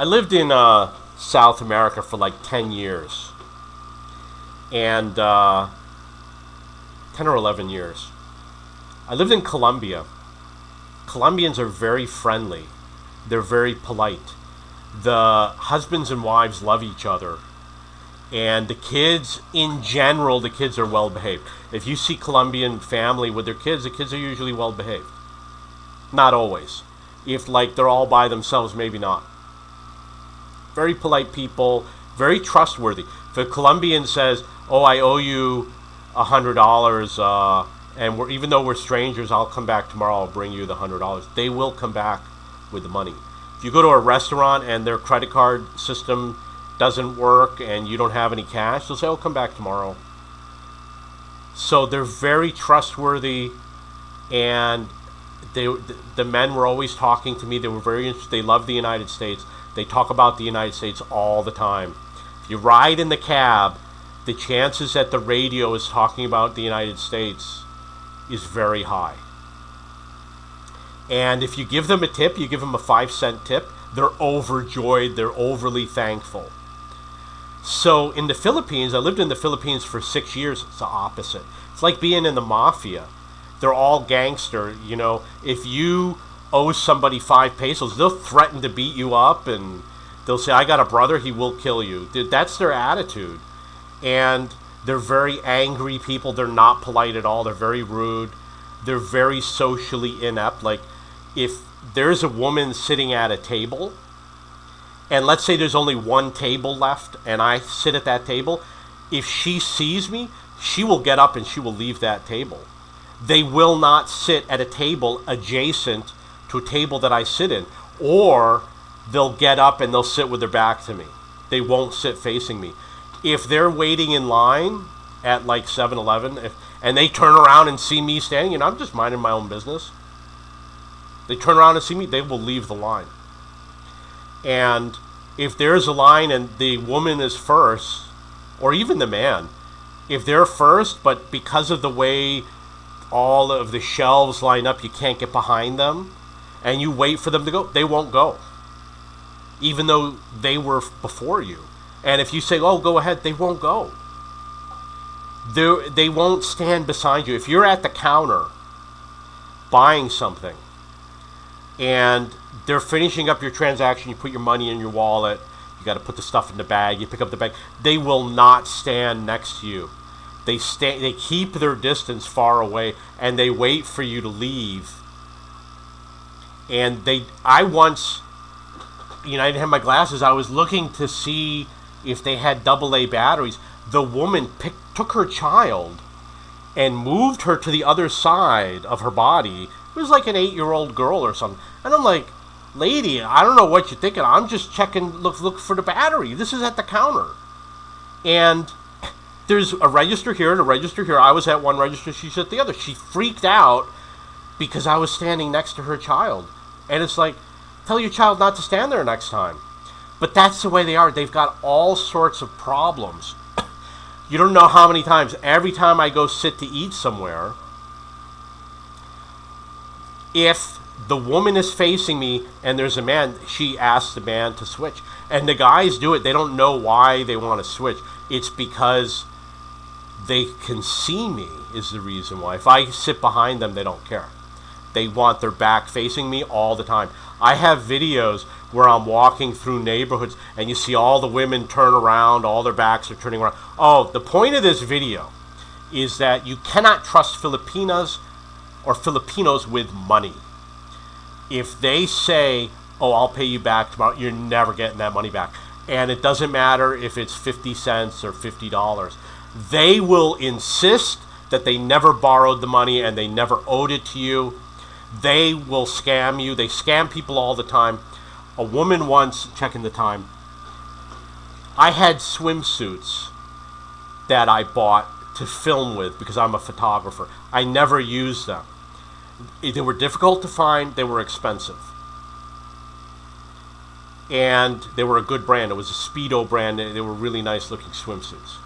I lived in South America for like 10 years. And 10 or 11 years. I lived in Colombia. Colombians are very friendly. They're very polite. The husbands and wives love each other. And the kids, in general, the kids are well behaved. If you see Colombian family with their kids, the kids are usually well behaved. Not always. If like they're all by themselves, maybe not. Very polite people, very trustworthy. If a Colombian says, "Oh, I owe you $100, and even though we're strangers, I'll come back tomorrow. I'll bring you the $100." They will come back with the money. If you go to a restaurant and their credit card system doesn't work and you don't have any cash, they'll say, "Oh, come back tomorrow." So they're very trustworthy, and the men were always talking to me. They were very interested. They love the United States. They talk about the United States all the time. If you ride in the cab, the chances that the radio is talking about the United States is very high. And if you give them a tip, you give them a 5-cent tip, they're overjoyed, they're overly thankful. So in the Philippines, I lived in the Philippines for 6 years. It's the opposite. It's like being in the mafia. They're all gangster. You know, if you owe somebody 5 pesos, they'll threaten to beat you up, and they'll say, "I got a brother, he will kill you." That's their attitude. And they're very angry people. They're not polite at all. They're very rude. They're very socially inept. Like, if there's a woman sitting at a table, and let's say there's only one table left, and I sit at that table, if she sees me, she will get up and she will leave that table. They will not sit at a table adjacent to a table that I sit in, or they'll get up and they'll sit with their back to me. They won't sit facing me. If they're waiting in line at like 7-Eleven, and they turn around and see me standing, and I'm just minding my own business, they turn around and see me, they will leave the line. And if there's a line and the woman is first, or even the man, if they're first, but because of the way all of the shelves line up, you can't get behind them, and you wait for them to go, they won't go, even though they were before you. And if you say, "Oh, go ahead," they won't go. They won't stand beside you. If you're at the counter buying something and they're finishing up your transaction, you put your money in your wallet, you got to put the stuff in the bag, you pick up the bag, they will not stand next to you. They keep their distance far away, and they wait for you to leave. And I once, I didn't have my glasses. I was looking to see if they had AA batteries. The woman took her child and moved her to the other side of her body. It was like an 8-year-old girl or something. And I'm like, "Lady, I don't know what you're thinking. I'm just checking, look for the battery. This is at the counter." And there's a register here and a register here. I was at one register, she's at the other. She freaked out because I was standing next to her child. And it's like, tell your child not to stand there next time. But that's the way they are. They've got all sorts of problems. You don't know how many times, every time I go sit to eat somewhere, if the woman is facing me and there's a man, she asks the man to switch. And the guys do it. They don't know why they want to switch. It's because they can see me is the reason why. If I sit behind them, they don't care. They want their back facing me all the time. I have videos where I'm walking through neighborhoods and you see all the women turn around, all their backs are turning around. Oh, the point of this video is that you cannot trust Filipinas or Filipinos with money. If they say, "Oh, I'll pay you back tomorrow," you're never getting that money back. And it doesn't matter if it's 50 cents or $50. They will insist that they never borrowed the money and they never owed it to you. They will scam you. They scam people all the time. A woman once, checking the time, I had swimsuits that I bought to film with because I'm a photographer. I never used them. They were difficult to find. They were expensive. And they were a good brand. It was a Speedo brand. They were really nice looking swimsuits.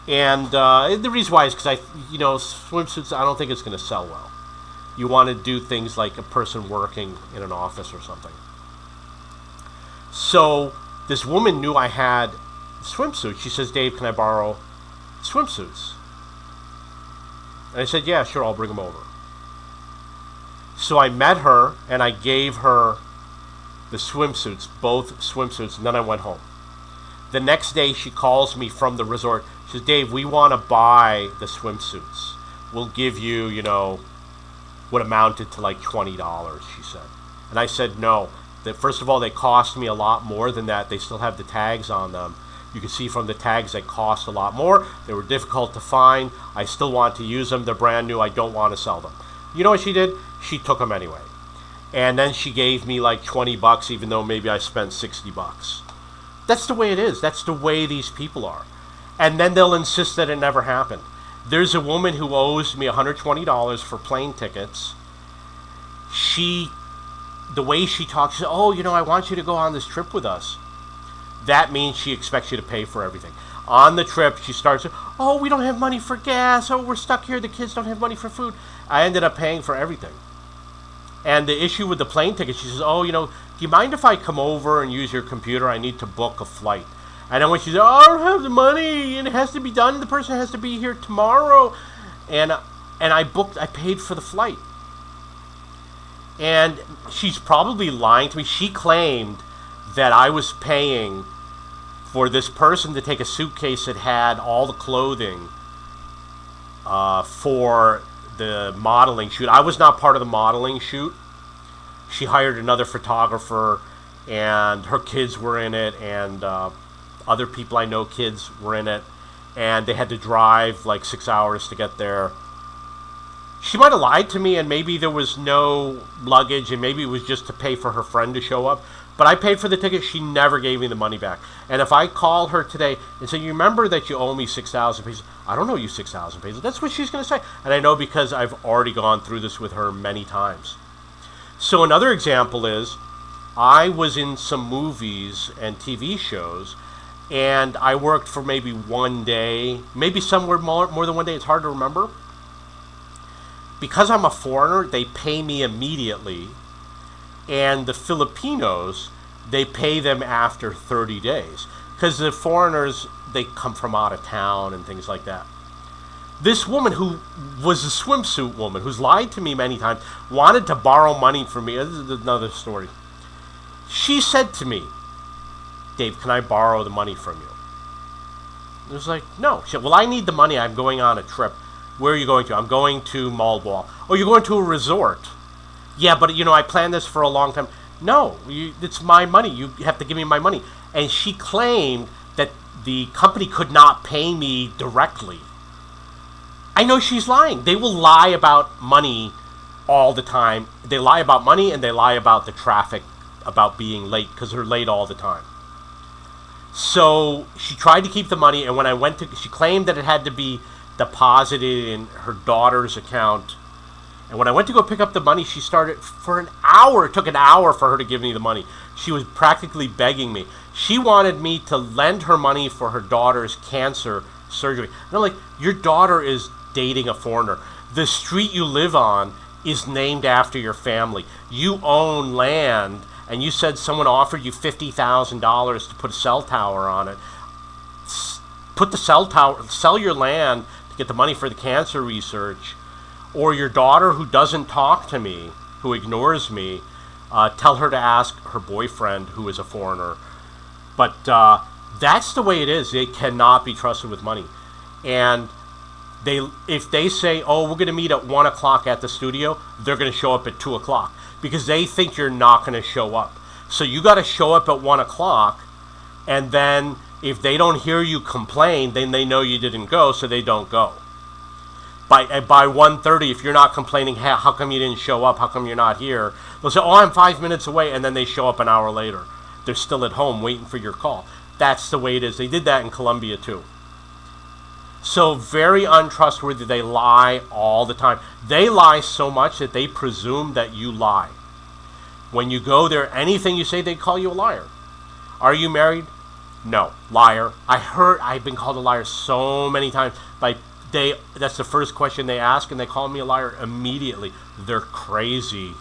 And the reason why is because swimsuits, I don't think it's going to sell well. You want to do things like a person working in an office or something. So this woman knew I had swimsuits. She says, Dave, can I borrow swimsuits? And I said, yeah, sure, I'll bring them over. So I met her, and I gave her the swimsuits, both swimsuits, and then I went home. The next day, she calls me from the resort. She says, Dave, we want to buy the swimsuits. We'll give you, what amounted to like $20, she said. And I said, no. That first of all, they cost me a lot more than that. They still have the tags on them. You can see from the tags they cost a lot more. They were difficult to find. I still want to use them. They're brand new. I don't want to sell them. You know what she did? She took them anyway. And then she gave me like $20, even though maybe I spent $60. That's the way it is. That's the way these people are. And then they'll insist that it never happened. There's a woman who owes me $120 for plane tickets. The way she talks, she says, oh, I want you to go on this trip with us. That means she expects you to pay for everything. On the trip, she starts, oh, we don't have money for gas. Oh, we're stuck here. The kids don't have money for food. I ended up paying for everything. And the issue with the plane ticket, she says, oh, do you mind if I come over and use your computer? I need to book a flight. And then when she said, oh, I don't have the money, and it has to be done, the person has to be here tomorrow. And I paid for the flight. And she's probably lying to me. She claimed that I was paying for this person to take a suitcase that had all the clothing for the modeling shoot. I was not part of the modeling shoot. She hired another photographer, and her kids were in it, and other people I know kids were in it, and they had to drive like 6 hours to get there. She might have lied to me, and maybe there was no luggage, and maybe it was just to pay for her friend to show up. But I paid for the ticket. She never gave me the money back. And if I call her today and say, you remember that you owe me 6,000 pesos? I don't owe you 6,000 pesos. That's what she's going to say. And I know because I've already gone through this with her many times. So another example is I was in some movies and TV shows, and I worked for maybe one day, maybe somewhere more than one day. It's hard to remember. Because I'm a foreigner, they pay me immediately. And the Filipinos, they pay them after 30 days. Because the foreigners, they come from out of town and things like that. This woman who was a swimsuit woman, who's lied to me many times, wanted to borrow money from me. This is another story. She said to me, Dave, can I borrow the money from you? I was like, no. She said, well, I need the money. I'm going on a trip. Where are you going to? I'm going to Malboa. Oh, you're going to a resort. Yeah, but, I planned this for a long time. No, it's my money. You have to give me my money. And she claimed that the company could not pay me directly. I know she's lying. They will lie about money all the time. They lie about money, and they lie about the traffic, about being late, because they're late all the time. So she tried to keep the money, and when I went to, she claimed that it had to be deposited in her daughter's account. And when I went to go pick up the money, she started for an hour. It took an hour for her to give me the money. She was practically begging me. She wanted me to lend her money for her daughter's cancer surgery. And I'm like, your daughter is dating a foreigner. The street you live on is named after your family. You own land, and you said someone offered you $50,000 to put a cell tower on it. Put the cell tower, sell your land to get the money for the cancer research. Or your daughter who doesn't talk to me, who ignores me, tell her to ask her boyfriend, who is a foreigner. But that's the way it is. They cannot be trusted with money. And if they say, oh, we're going to meet at 1 o'clock at the studio, they're going to show up at 2 o'clock because they think you're not going to show up. So you got to show up at 1 o'clock, and then if they don't hear you complain, then they know you didn't go, so they don't go. By 1:30, if you're not complaining, hey, how come you didn't show up? How come you're not here? They'll say, oh, I'm 5 minutes away, and then they show up an hour later. They're still at home waiting for your call. That's the way it is. They did that in Colombia, too. So very untrustworthy. They lie all the time. They lie so much that they presume that you lie. When you go there, anything you say, they call you a liar. Are you married? No. Liar. I've been called a liar so many times by that's the first question they ask, and they call me a liar immediately. They're crazy.